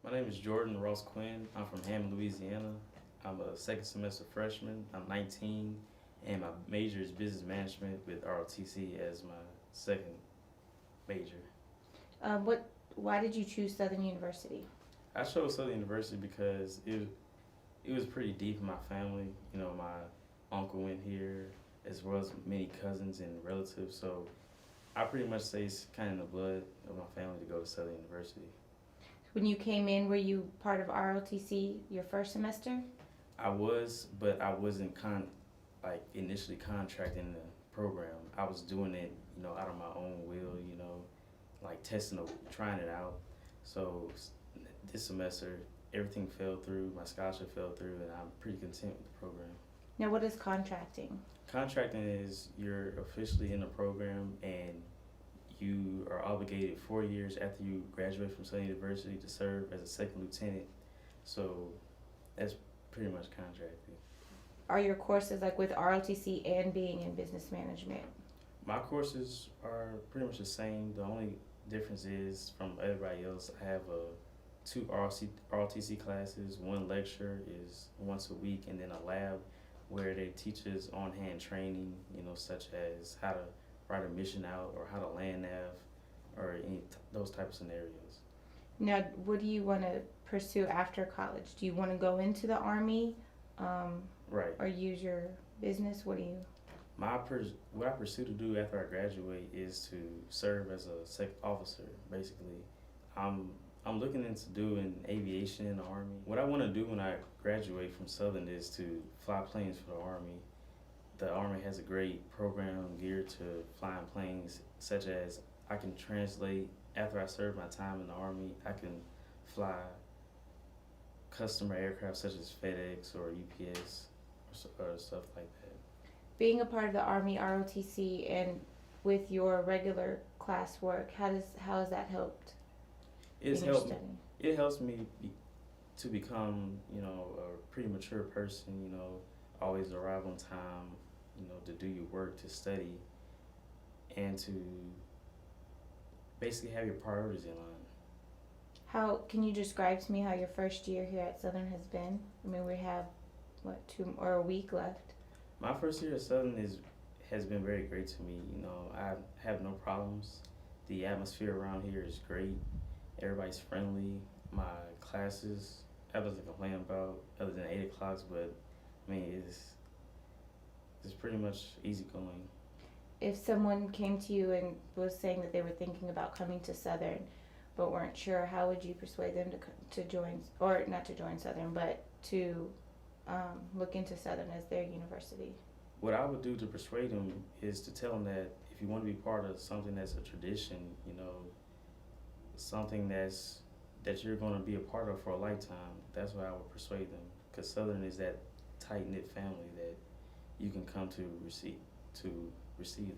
My name is Jordan Quinn. I'm from Hammond, Louisiana. I'm a second semester freshman. I'm 19, and my major is business management with ROTC as my second major. What? Why did you choose Southern University? I chose Southern University because it was pretty deep in my family. You know, my uncle went here, as well as many cousins and relatives. So I pretty much say it's kind of in the blood of my family to go to Southern University. When you came in, were you part of ROTC your first semester? I was, but I wasn't like initially contracting the program. I was doing it, out of my own will, like trying it out. So this semester, everything fell through. My scholarship fell through, and I'm pretty content with the program. Now, what is contracting? Contracting is you're officially in the program, and you are obligated 4 years after you graduate from Southern University to serve as a second lieutenant. So that's pretty much contracting. Are your courses like with ROTC and being in business management? My courses are pretty much the same. The only difference is from everybody else, I have two ROTC classes. One lecture is once a week, and then a lab where they teach us on-hand training, such as how to write a mission out or how to land nav or those type of scenarios. Now, what do you want to pursue after college? Do you want to go into the Army Right. or use your business? What What I pursue to do after I graduate is to serve as a officer. Basically, I'm looking into doing aviation in the Army. What I want to do when I graduate from Southern is to fly planes for the Army. The Army has a great program geared to flying planes, such as I can translate after I serve my time in the Army. I can fly customer aircraft such as FedEx or UPS or stuff like that. Being a part of the Army ROTC and with your regular classwork, how has that helped It's in your helped. studying? It helps me to become, a pretty mature person. Always arrive on time. To do your work, to study, and to basically have your priorities in line. How can you describe to me how your first year here at Southern has been? I mean, we have a week left. My first year at Southern has been very great to me. I have no problems. The atmosphere around here is great. Everybody's friendly. My classes, I have nothing to complain about other than 8 o'clock, but I mean it's pretty much easy going. If someone came to you and was saying that they were thinking about coming to Southern, but weren't sure, how would you persuade them to join, or not to join Southern, but to look into Southern as their university? What I would do to persuade them is to tell them that if you want to be part of something that's a tradition, something that you're going to be a part of for a lifetime, that's what I would persuade them. Because Southern is that tight knit family that you can come to receive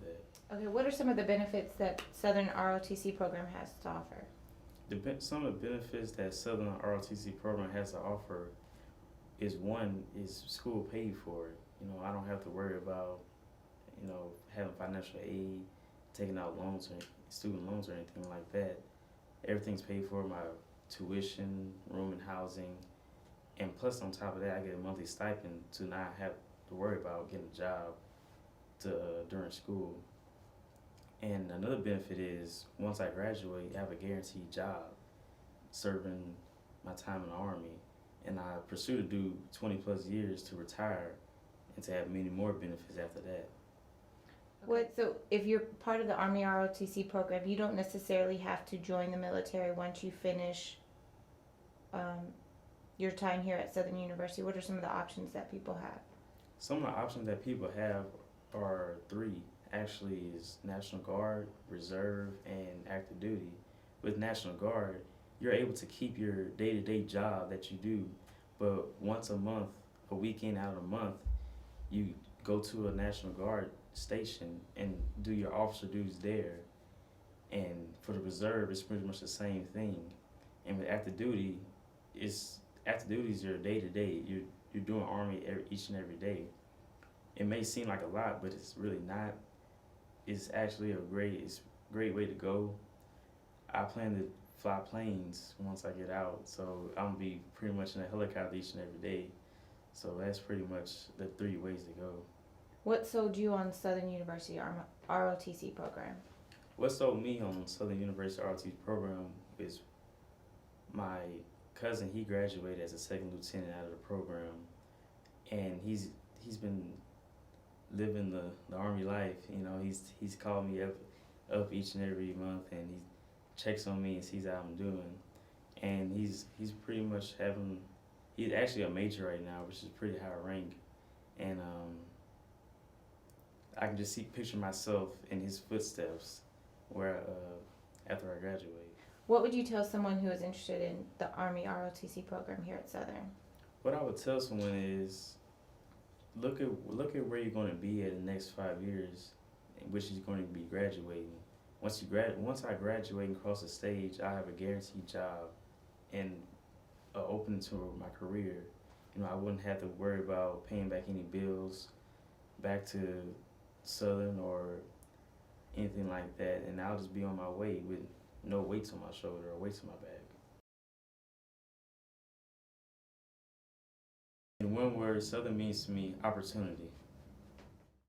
that. Okay, what are some of the benefits that Southern ROTC program has to offer? Some of the benefits that Southern ROTC program has to offer is school paid for it. I don't have to worry about having financial aid, taking out loans or student loans or anything like that. Everything's paid for, my tuition, room and housing, and plus on top of that I get a monthly stipend to not have to worry about getting a job during school. And another benefit is once I graduate, I have a guaranteed job serving my time in the Army, and I pursue to do 20 plus years to retire and to have many more benefits after that. So if you're part of the Army ROTC program, you don't necessarily have to join the military once you finish your time here at Southern University. What are some of the options that people have? Some of the options that people have are three. Actually, is National Guard, Reserve, and active duty. With National Guard, you're able to keep your day-to-day job that you do, but once a month, a weekend out of the month, you go to a National Guard station and do your officer duties there. And for the Reserve, it's pretty much the same thing. And with active duty, active duty is your day-to-day. You're doing Army each and every day. It may seem like a lot, but it's really not. It's actually a great way to go. I plan to fly planes once I get out. So I'm gonna be pretty much in a helicopter each and every day. So that's pretty much the 3 ways to go. What sold you on Southern University ROTC program? What sold me on Southern University RT program is my cousin. He graduated as a second lieutenant out of the program, and he's been living the army life. You know, he's called me up each and every month, and he checks on me and sees how I'm doing, and he's pretty much having. He's actually a major right now, which is pretty high rank, and I can just picture myself in his footsteps, where after I graduate. What would you tell someone who is interested in the Army ROTC program here at Southern? What I would tell someone is look at where you're going to be in the next 5 years, which is going to be graduating. Once I graduate and cross the stage, I have a guaranteed job and opening to my career. You know, I wouldn't have to worry about paying back any bills back to Southern or anything like that, and I'll just be on my way with no weights on my shoulder or weights on my back. In one word, Southern means to me opportunity.